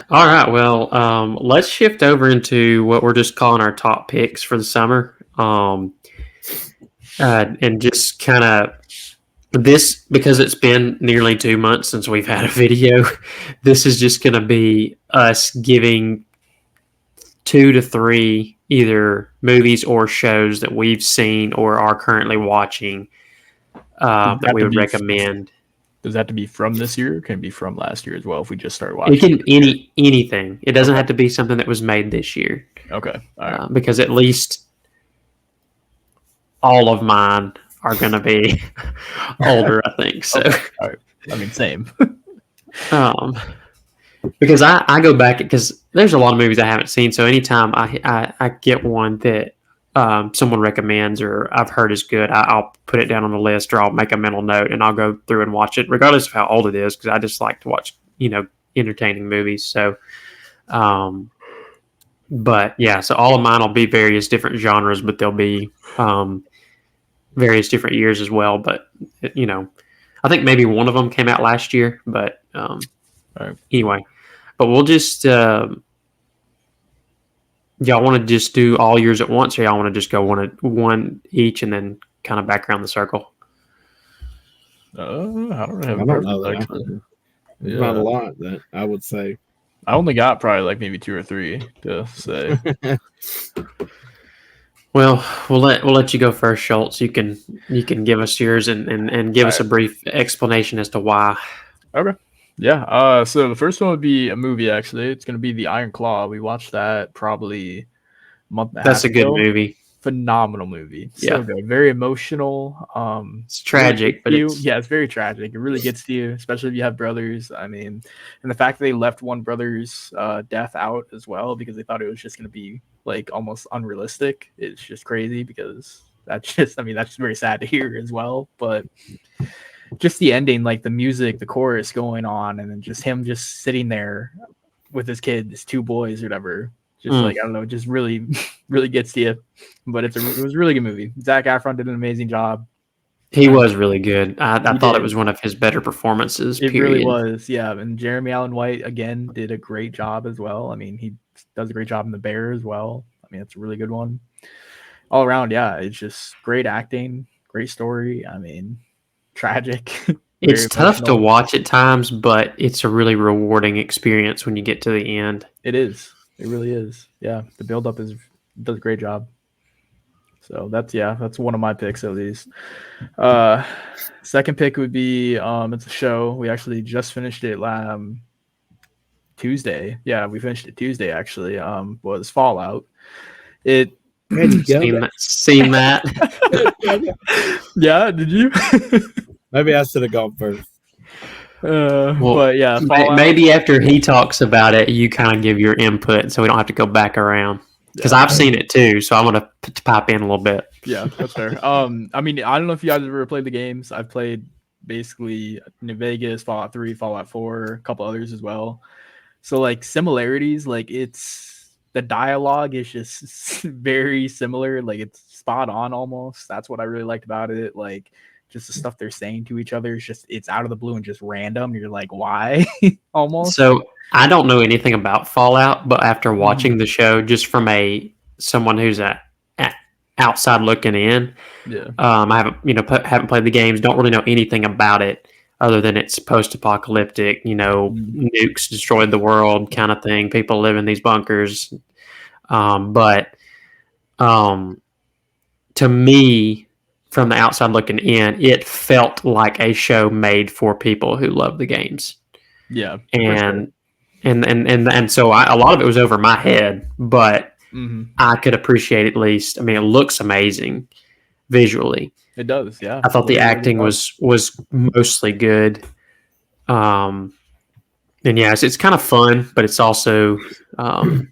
All right. Well, let's shift over into what we're just calling our top picks for the summer. And just kind of this, because it's been nearly 2 months since we've had a video. This is just going to be us giving 2 to 3 either movies or shows that we've seen or are currently watching that we would recommend. Does that have to be from this year? Or can it be from last year as well? If we just start It watching, can anything. It doesn't have to be something that was made this year. Okay, all right. Because at least all of mine are going to be older, I think. So, okay. All right. I mean, same. Because I go back, because there's a lot of movies I haven't seen. So anytime I get one that someone recommends or I've heard is good, I'll put it down on the list, or I'll make a mental note and I'll go through and watch it, regardless of how old it is, because I just like to watch, entertaining movies. So, but yeah, so all of mine will be various different genres, but they'll be various different years as well. But I think maybe one of them came out last year, but anyway. But we'll just y'all want to just do all years at once, or y'all want to just go one each and then kind of back around the circle? I don't have I don't know that. actually. Not a lot, that I would say. I only got probably like maybe 2 or 3 to say. Well, we'll let you go first, Schultz. You can give us yours and give us a brief explanation as to why. Okay. Yeah. So the first one would be a movie. Actually, it's gonna be The Iron Claw. We watched that probably a month and a half. That's a good movie. Phenomenal movie. So good. Very emotional. It's tragic, but it's very tragic. It really gets to you, especially if you have brothers. I mean, and the fact that they left one brother's death out as well because they thought it was just gonna be like almost unrealistic. It's just crazy, because that's very sad to hear as well. But just the ending, like the music, the chorus going on, and then just him just sitting there with his kid, his 2 boys or whatever. Just like, I don't know, just really, really gets to you. But it was a really good movie. Zac Efron did an amazing job. He was really good. I thought it was one of his better performances. It really was, yeah. And Jeremy Allen White, again, did a great job as well. I mean, he does a great job in The Bear as well. I mean, it's a really good one. All around, yeah, it's just great acting, great story. I mean, tragic. It's tough to watch at times, but it's a really rewarding experience when you get to the end. It is. It really is. Yeah, the build-up does a great job. So that's one of my picks at least. Second pick would be it's a show. We actually just finished it Tuesday. Yeah, we finished it Tuesday actually. Was Fallout. It seen that. Yeah, did you? Maybe I should have gone first. But yeah, maybe after he talks about it, you kind of give your input, so we don't have to go back around. Because I've seen it too, so I'm gonna pipe in a little bit. Yeah, that's fair. I mean, I don't know if you guys ever played the games. I've played basically New Vegas, Fallout 3, Fallout 4, a couple others as well. So like similarities, like the dialogue is just very similar. Like it's spot on almost. That's what I really liked about it. Like just the stuff they're saying to each other is it's out of the blue and just random. You're like, why? Almost. So I don't know anything about Fallout, but after watching the show, just from someone who's outside looking in, I haven't played the games, don't really know anything about it other than it's post-apocalyptic, nukes destroyed the world kind of thing. People live in these bunkers. But to me, from the outside looking in, it felt like a show made for people who love the games. Yeah. And so a lot of it was over my head, but I could appreciate at least. I mean, it looks amazing visually. It does, yeah. I thought the acting was mostly good. And yeah, it's kind of fun, but it's also, I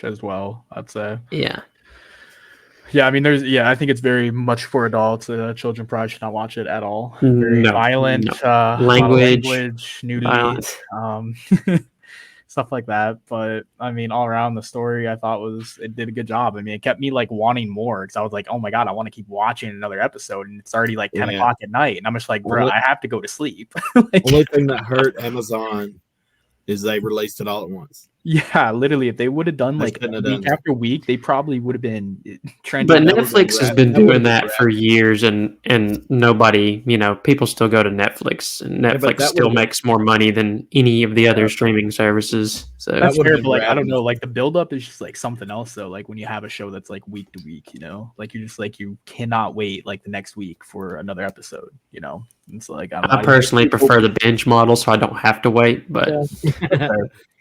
as well, I'd say. Yeah. Yeah, I mean, I think it's very much for adults. Children probably should not watch it at all. Very violent, language, nudity, stuff like that. But I mean, all around the story, I thought it did a good job. I mean, it kept me like wanting more because I was like, oh my god, I want to keep watching another episode, and it's already like 10 o'clock at night, and I'm just like, bro, I have to go to sleep. Only thing that hurt Amazon is they released it all at once. Yeah, literally, if they would have done They like shouldn't have week done after week, they probably would have been trending. But That would've been Netflix has rad. been That would've doing been that rad. for years, and nobody, people still go to Netflix, and but Netflix that still would've been- makes more money than any of the other streaming services. So That's would've fair, been but like I rad. don't know, like the buildup is just like something else though. Like when you have a show that's like week to week, like you're just like you cannot wait like the next week for another episode. It's like I personally prefer the binge model, so I don't have to wait. But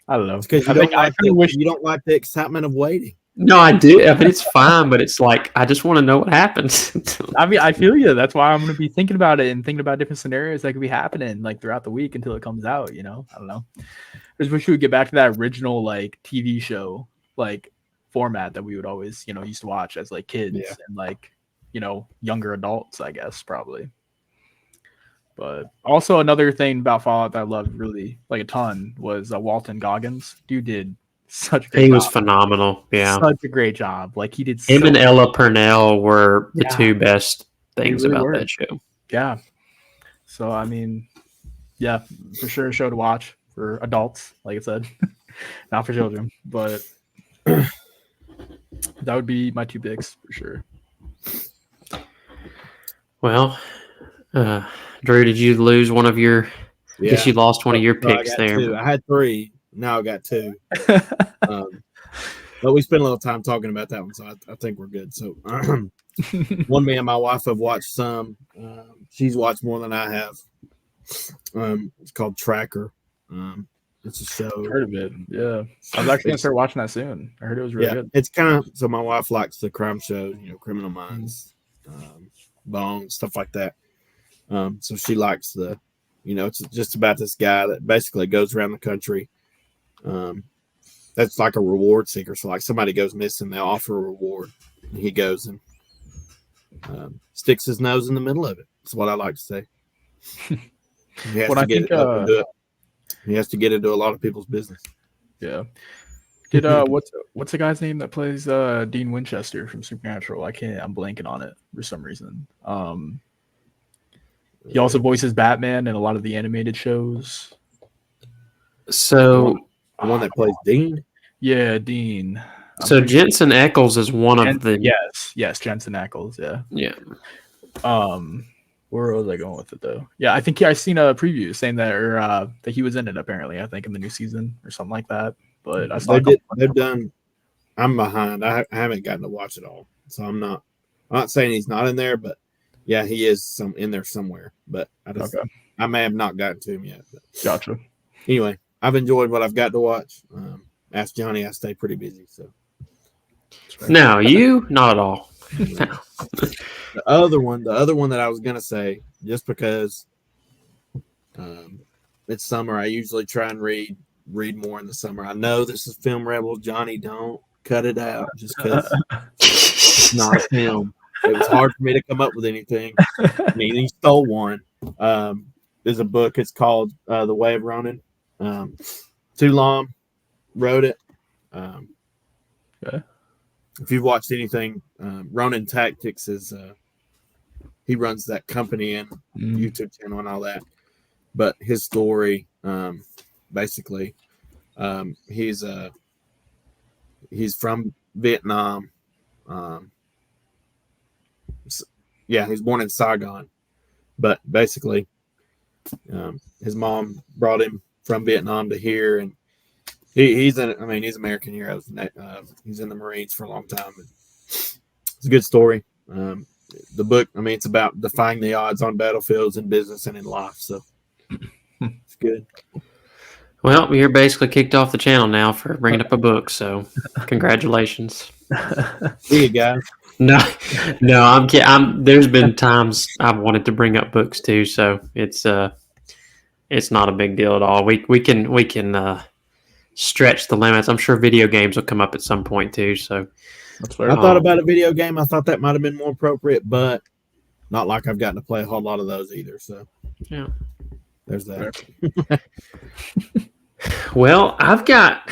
I don't know Because I think I kinda wish you don't like the excitement of waiting. no, I do. I mean, it's fine, but it's like I just want to know what happens. I mean, I feel you. That's why I'm going to be thinking about it and thinking about different scenarios that could be happening like throughout the week until it comes out. I don't know. I just wish we would get back to that original like TV show like format that we would always used to watch as like kids and like younger adults, I guess probably. But also another thing about Fallout that I loved really like a ton was Walton Goggins. Dude did such a great He job. was phenomenal. Yeah, Such a great job. Like he did. him and Ella Purnell were the Yeah. two best things really about were. that show. Yeah. So I mean, yeah, for sure a show to watch for adults, like I said, not for children. But that would be my two picks for sure. Well, Drew, did you lose one of your? I guess you lost one of your So I picks got there. two. I had three. Now I got two. But we spent a little time talking about that one, so I think we're good. So one, me and my wife have watched some. She's watched more than I have. It's called Tracker. It's a show. Heard of it? Yeah, I was actually gonna start watching that soon. I heard it was really good. It's kind of so. My wife likes the crime shows, Criminal Minds, Bone, stuff like that. So she likes it's just about this guy that basically goes around the country. That's like a reward seeker. So like somebody goes missing, they'll offer a reward. And he goes and sticks his nose in the middle of it. That's what I like to say. He has to get up and do it. He has to get into a lot of people's business. Yeah. Did what's the guy's name that plays Dean Winchester from Supernatural? I'm blanking on it for some reason. He also voices Batman in a lot of the animated shows. So the one that plays Dean? Yeah, Dean. So Jensen Ackles is one of the yes, Jensen Ackles, yeah. Yeah. Where was I going with it though? Yeah, I think I seen a preview saying that that he was in it apparently, I think in the new season or something like that. But I saw they've done. I'm behind. I haven't gotten to watch it all. So I'm not saying he's not in there, but yeah, he is in there somewhere. But I may have not gotten to him yet. But. Gotcha. Anyway, I've enjoyed what I've got to watch. Ask Johnny, I stay pretty busy. So no, you not at all. The other one that I was gonna say, just because it's summer, I usually try and read more in the summer. I know this is Film Rebel. Johnny, don't cut it out just because it's not a film. It was hard for me to come up with anything. I mean, he stole one. There's a book. It's called The Way of Ronin. Tulam wrote it. If you've watched anything, Ronin Tactics is he runs that company and YouTube channel and all that. But his story, basically, he's from Vietnam. He's born in Saigon, but basically, his mom brought him from Vietnam to here, and he's American hero. He's in the Marines for a long time. It's a good story. The book, it's about defying the odds on battlefields in business and in life. So it's good. Well, you're basically kicked off the channel now for bringing up a book. So congratulations. See you guys. No, I'm kidding. There's been times I've wanted to bring up books too. So it's not a big deal at all. We can stretch the limits. I'm sure video games will come up at some point too. So I thought about a video game. I thought that might have been more appropriate, but not like I've gotten to play a whole lot of those either. So yeah, there's that. Well, I've got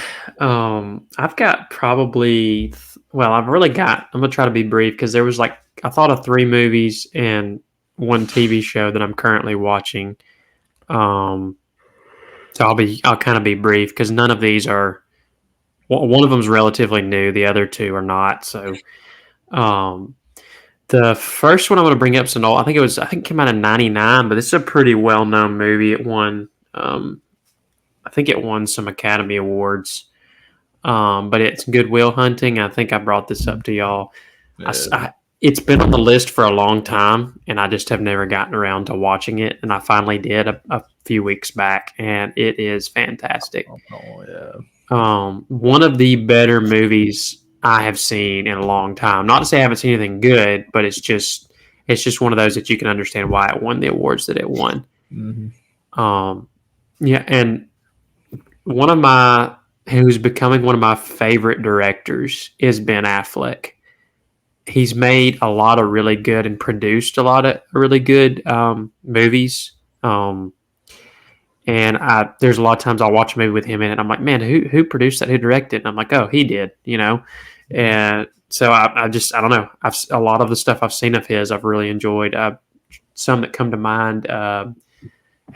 probably. Well, I'm gonna try to be brief because there was I thought of 3 movies and 1 TV show that I'm currently watching. So So I'll kind of be brief because none of these are. One of them is relatively new. The other two are not. So, the first one I'm going to bring up is an old. I think it came out in '99, but this is a pretty well known movie. It won. I think it won some Academy Awards. But it's Good Will Hunting. I think I brought this up to y'all. Yeah. It's been on the list for a long time, and I just have never gotten around to watching it. And I finally did a few weeks back, and it is fantastic. Oh yeah. One of the better movies I have seen in a long time. Not to say I haven't seen anything good, but it's just one of those that you can understand why it won the awards that it won. Mm-hmm. Yeah, and who's becoming one of my favorite directors is Ben Affleck. He's made a lot of really good and produced a lot of really good movies. And there's a lot of times I'll watch a movie with him in it. And I'm like, man, who produced that? Who directed? And I'm like, oh, he did, And so I don't know. A lot of the stuff I've seen of his, I've really enjoyed. Some that come to mind. I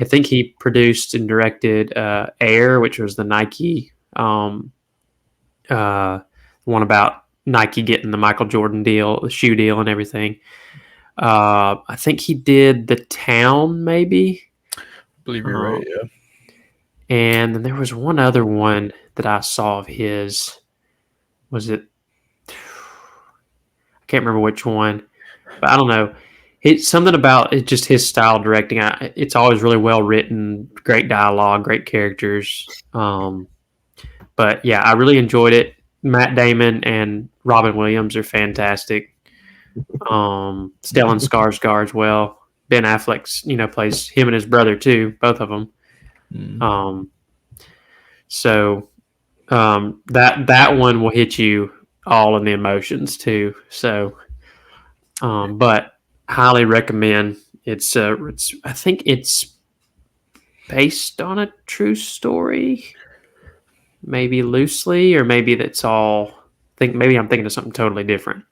think he produced and directed Air, which was the Nike one about Nike getting the Michael Jordan deal, the shoe deal, and everything. I think he did The Town, maybe. I believe you're right. Yeah. And then there was one other one that I saw of his. Was it? I can't remember which one, but I don't know. It's something about it, just his style of directing. It's always really well written, great dialogue, great characters. But yeah, I really enjoyed it. Matt Damon and Robin Williams are fantastic. Stellan Skarsgård as well. Ben Affleck's, plays him and his brother too, both of them. So that one will hit you all in the emotions too. So, but highly recommend. It's I think it's based on a true story. Maybe loosely, or maybe that's all. Maybe I'm thinking of something totally different.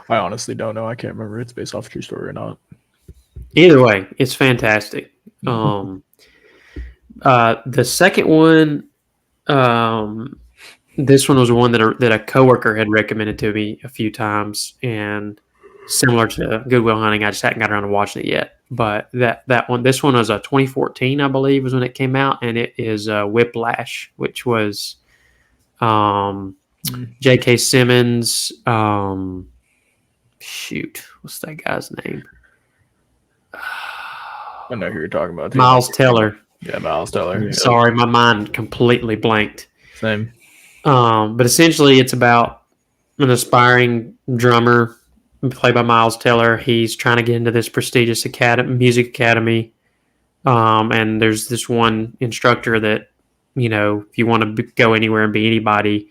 I honestly don't know. I can't remember if it's based off a true story or not. Either way, it's fantastic. The second one, this one was one that a coworker had recommended to me a few times, and similar to Good Will Hunting, I just hadn't got around to watching it yet. But this one was 2014, I believe, was when it came out, and it is Whiplash, which was J.K. Simmons. What's that guy's name? I know who you're talking about. Miles Teller. Yeah, Miles Teller. Sorry, my mind completely blanked. Same. But essentially, it's about an aspiring drummer played by Miles Teller. He's trying to get into this prestigious music academy. And there's this one instructor that, if you want to go anywhere and be anybody,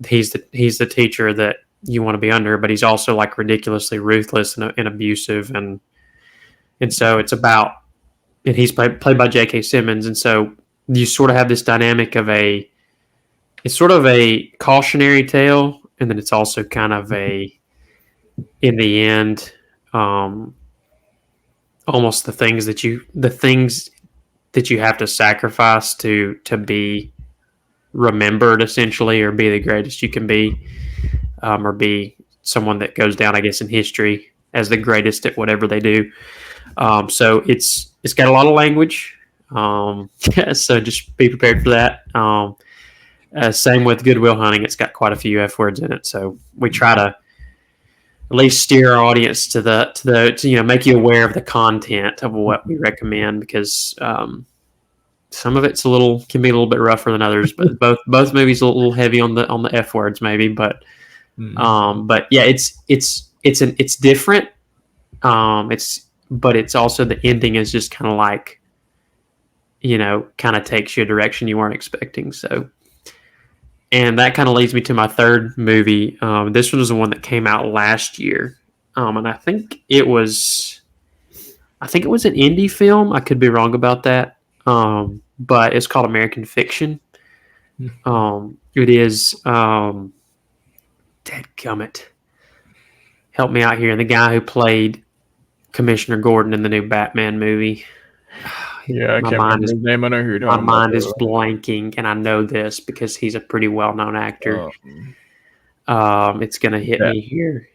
he's the teacher that you want to be under, but he's also like ridiculously ruthless and abusive. And so it's about, and he's played by J.K. Simmons. And so you sort of have this dynamic of it's sort of a cautionary tale. And then it's also kind of in the end, almost the things that you have to sacrifice to be remembered, essentially, or be the greatest you can be, or be someone that goes down, I guess, in history as the greatest at whatever they do. So it's got a lot of language. So just be prepared for that. Same with Good Will Hunting. It's got quite a few F words in it. So we try to at least steer our audience to make you aware of the content of what we recommend, because some of it's can be a little bit rougher than others, but both movies are a little heavy on the F words maybe, but yeah, it's different. But it's also, the ending is just kind of like, kind of takes you a direction you weren't expecting. So, and that kind of leads me to my third movie. This one was the one that came out last year. And I think it was an indie film. I could be wrong about that. But it's called American Fiction. It is, dadgummit. Help me out here. The guy who played Commissioner Gordon in the new Batman movie. Yeah, I my can't mind remember is his name. I know who you're my talking about. mind is blanking, and I know this because he's a pretty well-known actor. It's gonna hit me here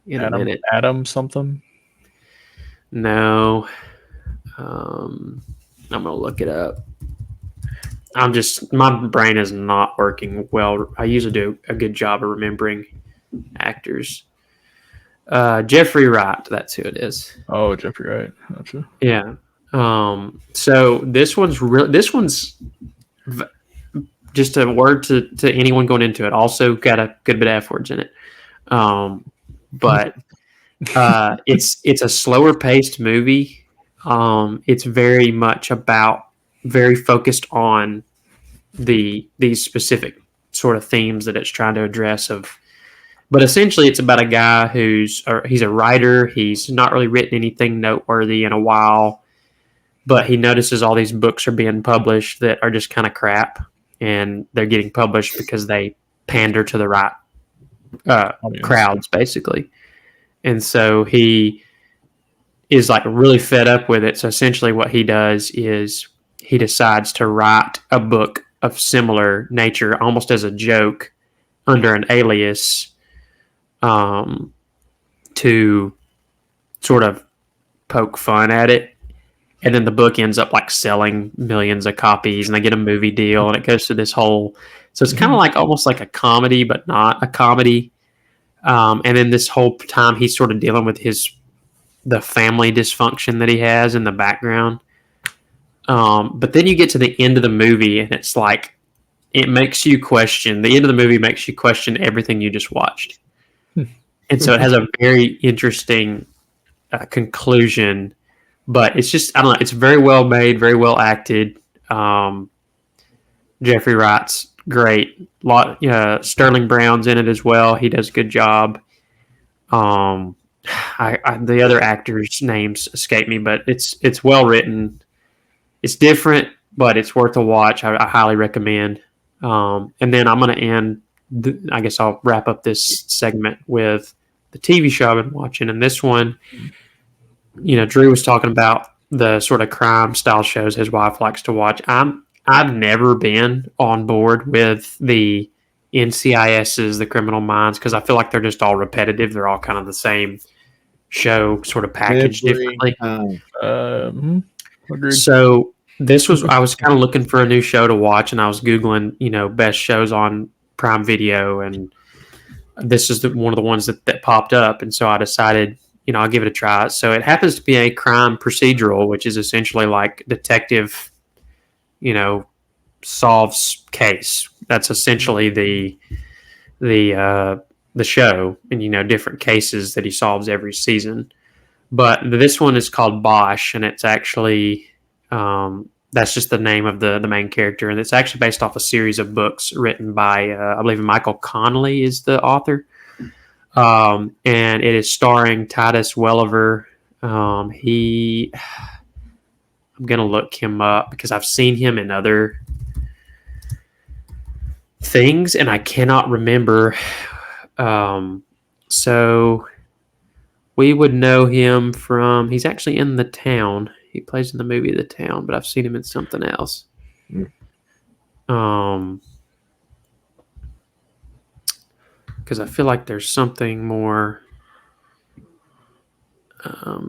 in a minute. Adam something. No, I'm gonna look it up. My brain is not working well. I usually do a good job of remembering actors. Jeffrey Wright, that's who it is. Oh, Jeffrey Wright. Gotcha. Yeah. So this one's just a word to anyone going into it. Also got a good bit of F words in it. But it's a slower paced movie. It's very much very focused on these specific sort of themes that it's trying to address but essentially it's about a guy he's a writer. He's not really written anything noteworthy in a while, but he notices all these books are being published that are just kind of crap, and they're getting published because they pander to the right crowds, basically. And so he is like really fed up with it. So essentially what he does is he decides to write a book of similar nature, almost as a joke, under an alias, to sort of poke fun at it. And then the book ends up like selling millions of copies, and they get a movie deal, and it goes through this whole. So it's kind of like almost like a comedy, but not a comedy. And then this whole time he's sort of dealing with the family dysfunction that he has in the background. But then you get to the end of the movie, and it's like it makes you question. The end of the movie makes you question everything you just watched, and so it has a very interesting conclusion. But it's just, I don't know, it's very well made, very well acted. Jeffrey Wright's great. Sterling Brown's in it as well. He does a good job. The other actors' names escape me, but it's well written. It's different, but it's worth a watch. I highly recommend. And then I'm going to end, I guess I'll wrap up this segment with the TV show I've been watching. And this one, Drew was talking about the sort of crime style shows his wife likes to watch. I've never been on board with the NCISs, the Criminal Minds, because I feel like they're just all repetitive. They're all kind of the same show, sort of packaged differently. So I was kind of looking for a new show to watch, and I was Googling, best shows on Prime Video, and this is one of the ones that popped up. And so I decided, I'll give it a try. So it happens to be a crime procedural, which is essentially like detective, solves case. That's essentially the show, and different cases that he solves every season. But this one is called Bosch, and it's actually that's just the name of the main character, and it's actually based off a series of books written by I believe Michael Connelly is the author. And it is starring Titus Welliver. I'm going to look him up because I've seen him in other things and I cannot remember. So we would know him from, he's actually in The Town. He plays in the movie The Town, but I've seen him in something else. Because I feel like there's something more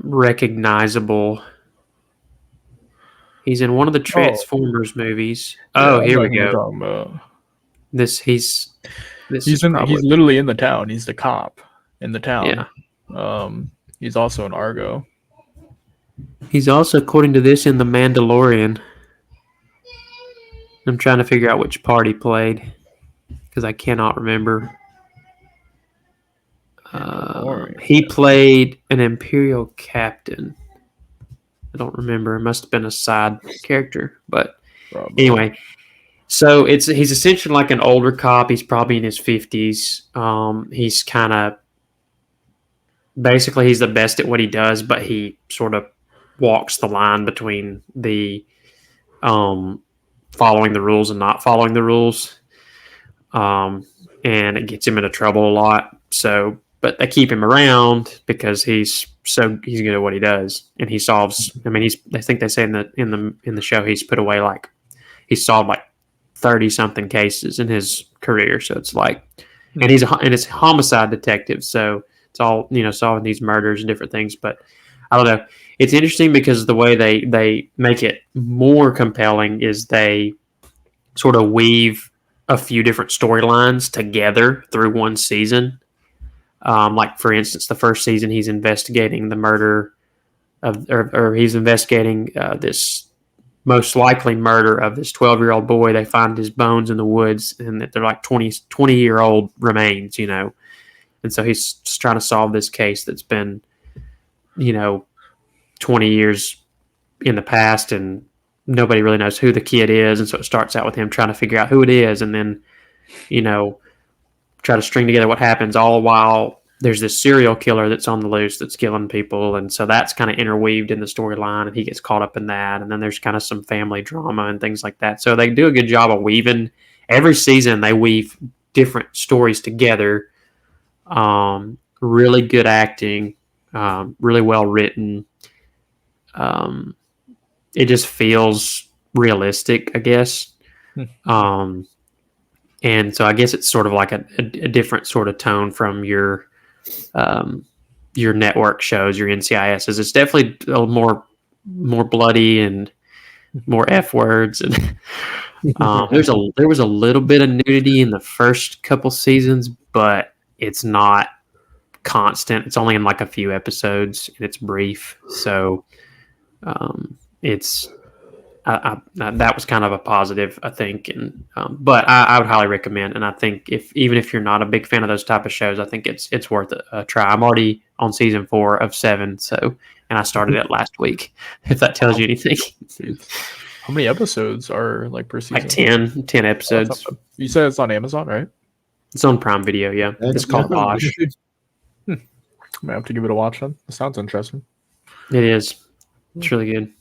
recognizable. He's in one of the Transformers movies. Oh, here we go. He's literally in The Town. He's the cop in The Town. Yeah. He's also in Argo. He's also, according to this, in The Mandalorian. I'm trying to figure out which part he played because I cannot remember. He played an Imperial captain. I don't remember. It must have been a side character, but anyway. So he's essentially like an older cop. He's probably in his 50s. He's kind of basically he's the best at what he does, but he sort of walks the line between the following the rules and not following the rules, and it gets him into trouble a lot. So. But they keep him around because he's he's good at what he does, and he solves. I mean, I think they say in the show he's put away he solved 30 something cases in his career. So it's and it's a homicide detective, so it's all solving these murders and different things. But I don't know. It's interesting because the way they make it more compelling is they sort of weave a few different storylines together through one season. For instance, the first season he's investigating the murder or he's investigating this most likely murder of this 12-year-old boy. They find his bones in the woods, and that they're 20-year-old remains, and so he's just trying to solve this case that's been 20 years in the past, and nobody really knows who the kid is. And so it starts out with him trying to figure out who it is, and then try to string together what happens, all while there's this serial killer that's on the loose that's killing people. And so that's kind of interweaved in the storyline, and he gets caught up in that. And then there's kind of some family drama and things like that. So they do a good job of weaving. Every season they weave different stories together. Really good acting, really well written. It just feels realistic, I guess. And so I guess it's sort of like a different sort of tone from your network shows, your NCISs. It's definitely a more bloody and more F words. And there was a little bit of nudity in the first couple seasons, but it's not constant. It's only in a few episodes, and it's brief. So that was kind of a positive, I think. And but I would highly recommend. And I think even if you're not a big fan of those type of shows, I think it's worth a try. I'm already on season 4 of 7, and I started it last week. If that tells you anything. How many episodes are per season? 10 episodes. You said it's on Amazon, right? It's on Prime Video. Yeah, it's called Bosch. I might have to give it a watch then. It sounds interesting. It is. It's really good.